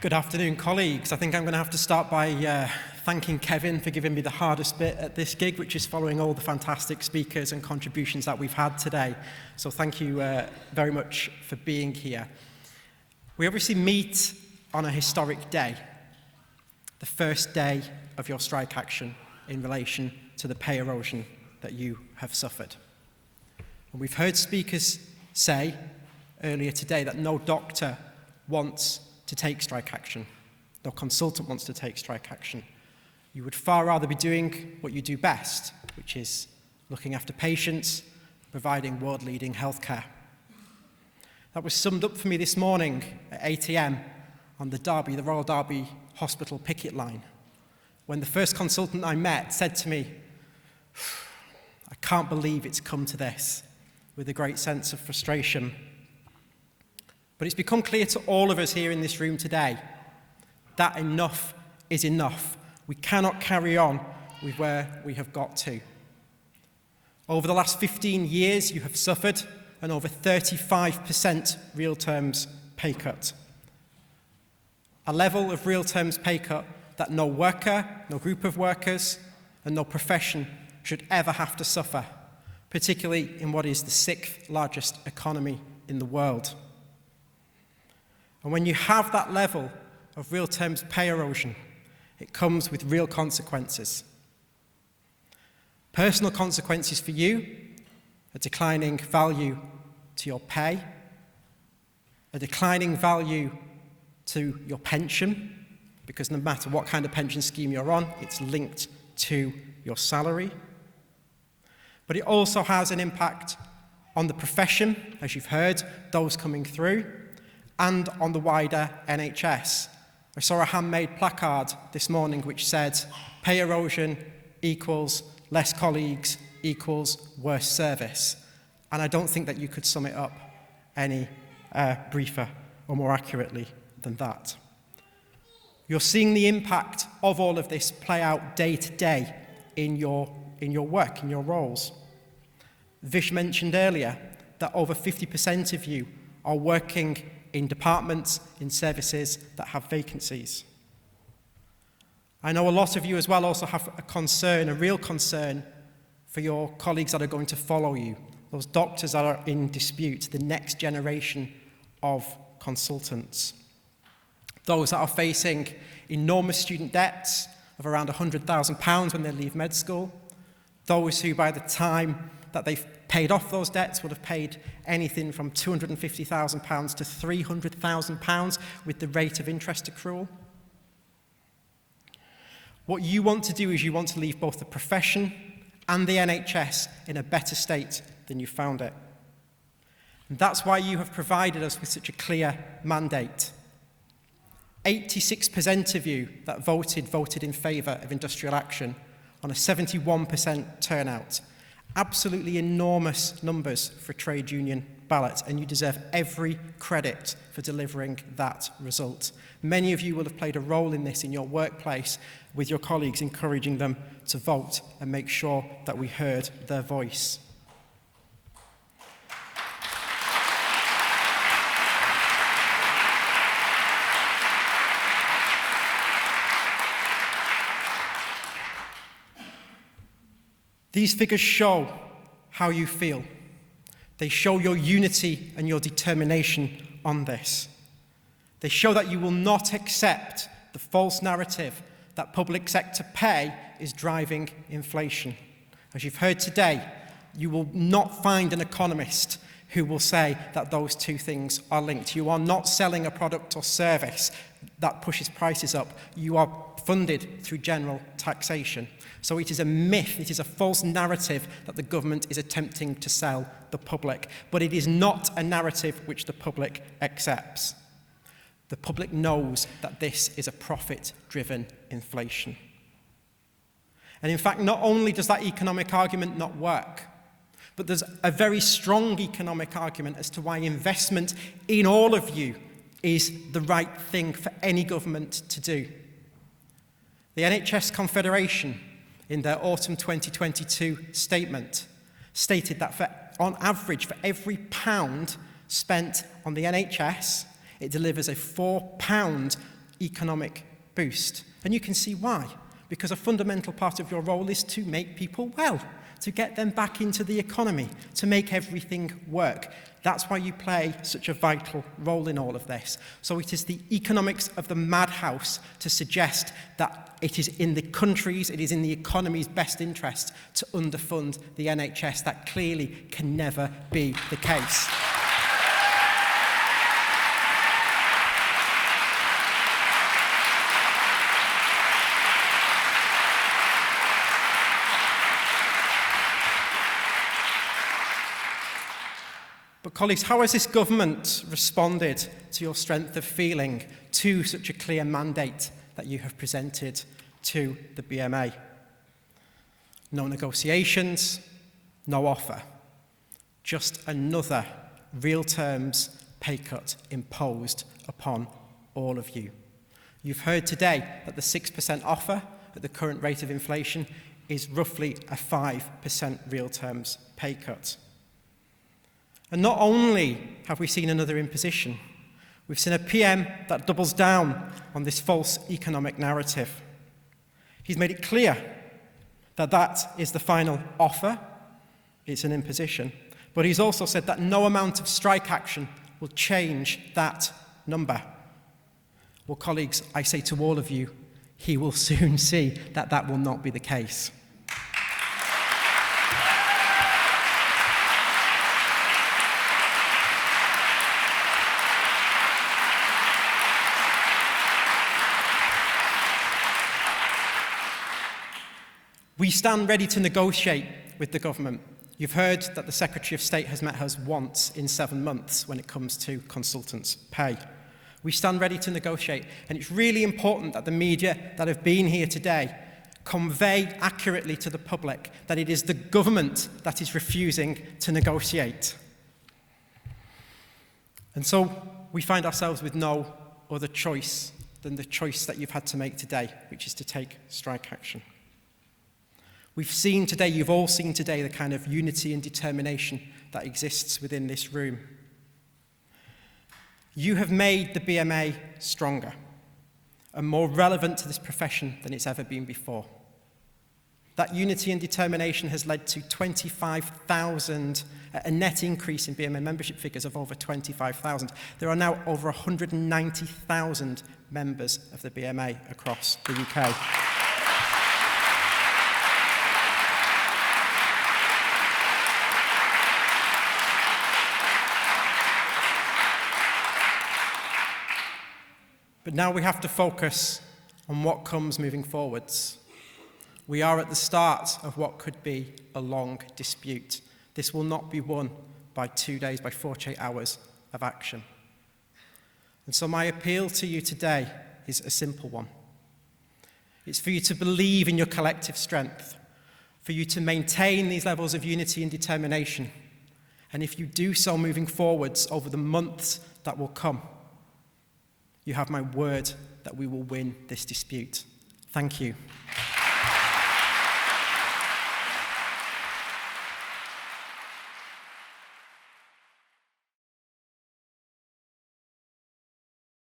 Good afternoon, colleagues. I think I'm going to have to start by thanking Kevin for giving me the hardest bit at this gig, which is following all the fantastic speakers and contributions that we've had today. So thank you very much for being here. We obviously meet on a historic day, the first day of your strike action in relation to the pay erosion that you have suffered. And we've heard speakers say earlier today that no doctor wants to take strike action. No consultant wants to take strike action. You would far rather be doing what you do best, which is looking after patients, providing world-leading healthcare. That was summed up for me this morning at 8 a.m. on the Royal Derby Hospital picket line, when the first consultant I met said to me, "I can't believe it's come to this," with a great sense of frustration. But it's become clear to all of us here in this room today that enough is enough. We cannot carry on with where we have got to. Over the last 15 years, you have suffered an over 35% real terms pay cut. A level of real terms pay cut that no worker, no group of workers, and no profession should ever have to suffer, particularly in what is the 6th largest economy in the world. And when you have that level of real terms pay erosion, it comes with real consequences. Personal consequences for you, a declining value to your pay, a declining value to your pension, because no matter what kind of pension scheme you're on, it's linked to your salary. But it also has an impact on the profession, as you've heard, those coming through, and on the wider NHS. I saw a handmade placard this morning which said, "Pay erosion equals less colleagues equals worse service." And I don't think that you could sum it up any briefer or more accurately than that. You're seeing the impact of all of this play out day to day in your work, in your roles. Vish mentioned earlier that over 50% of you are working in departments, in services that have vacancies. I know a lot of you as well also have a real concern for your colleagues that are going to follow you, those doctors that are in dispute, the next generation of consultants. Those that are facing enormous student debts of around £100,000 when they leave med school, those who by the time that they've paid off those debts would have paid anything from £250,000 to £300,000 with the rate of interest accrual. What you want to do is you want to leave both the profession and the NHS in a better state than you found it. And that's why you have provided us with such a clear mandate. 86% of you that voted in favour of industrial action on a 71% turnout. Absolutely enormous numbers for trade union ballots, and you deserve every credit for delivering that result. Many of you will have played a role in this in your workplace with your colleagues, encouraging them to vote and make sure that we heard their voice. These figures show how you feel. They show your unity and your determination on this. They show that you will not accept the false narrative that public sector pay is driving inflation. As you've heard today, you will not find an economist who will say that those two things are linked. You are not selling a product or service that pushes prices up. You are funded through general taxation. So it is a myth, it is a false narrative that the government is attempting to sell the public. But it is not a narrative which the public accepts. The public knows that this is a profit-driven inflation. And in fact, not only does that economic argument not work, but there's a very strong economic argument as to why investment in all of you is the right thing for any government to do. The NHS Confederation, in their autumn 2022 statement, stated that on average, for every £1 spent on the NHS, it delivers a £4 economic boost. And you can see why. Because a fundamental part of your role is to make people well, to get them back into the economy, to make everything work. That's why you play such a vital role in all of this. So it is the economics of the madhouse to suggest that it is in the country's, it is in the economy's best interest to underfund the NHS. That clearly can never be the case. But colleagues, how has this government responded to your strength of feeling, to such a clear mandate that you have presented to the BMA? No negotiations, no offer. Just another real terms pay cut imposed upon all of you. You've heard today that the 6% offer at the current rate of inflation is roughly a 5% real terms pay cut. And not only have we seen another imposition, we've seen a PM that doubles down on this false economic narrative. He's made it clear that that is the final offer, it's an imposition, but he's also said that no amount of strike action will change that number. Well, colleagues, I say to all of you, he will soon see that that will not be the case. We stand ready to negotiate with the government. You've heard that the Secretary of State has met us once in 7 months when it comes to consultants' pay. We stand ready to negotiate, and it's really important that the media that have been here today convey accurately to the public that it is the government that is refusing to negotiate. And so we find ourselves with no other choice than the choice that you've had to make today, which is to take strike action. We've seen today, you've all seen today, the kind of unity and determination that exists within this room. You have made the BMA stronger and more relevant to this profession than it's ever been before. That unity and determination has led to 25,000, a net increase in BMA membership figures of over 25,000. There are now over 190,000 members of the BMA across the UK. But now we have to focus on what comes moving forwards. We are at the start of what could be a long dispute. This will not be won by 2 days, by 48 hours of action. And so my appeal to you today is a simple one. It's for you to believe in your collective strength, for you to maintain these levels of unity and determination. And if you do so moving forwards over the months that will come, you have my word that we will win this dispute. Thank you.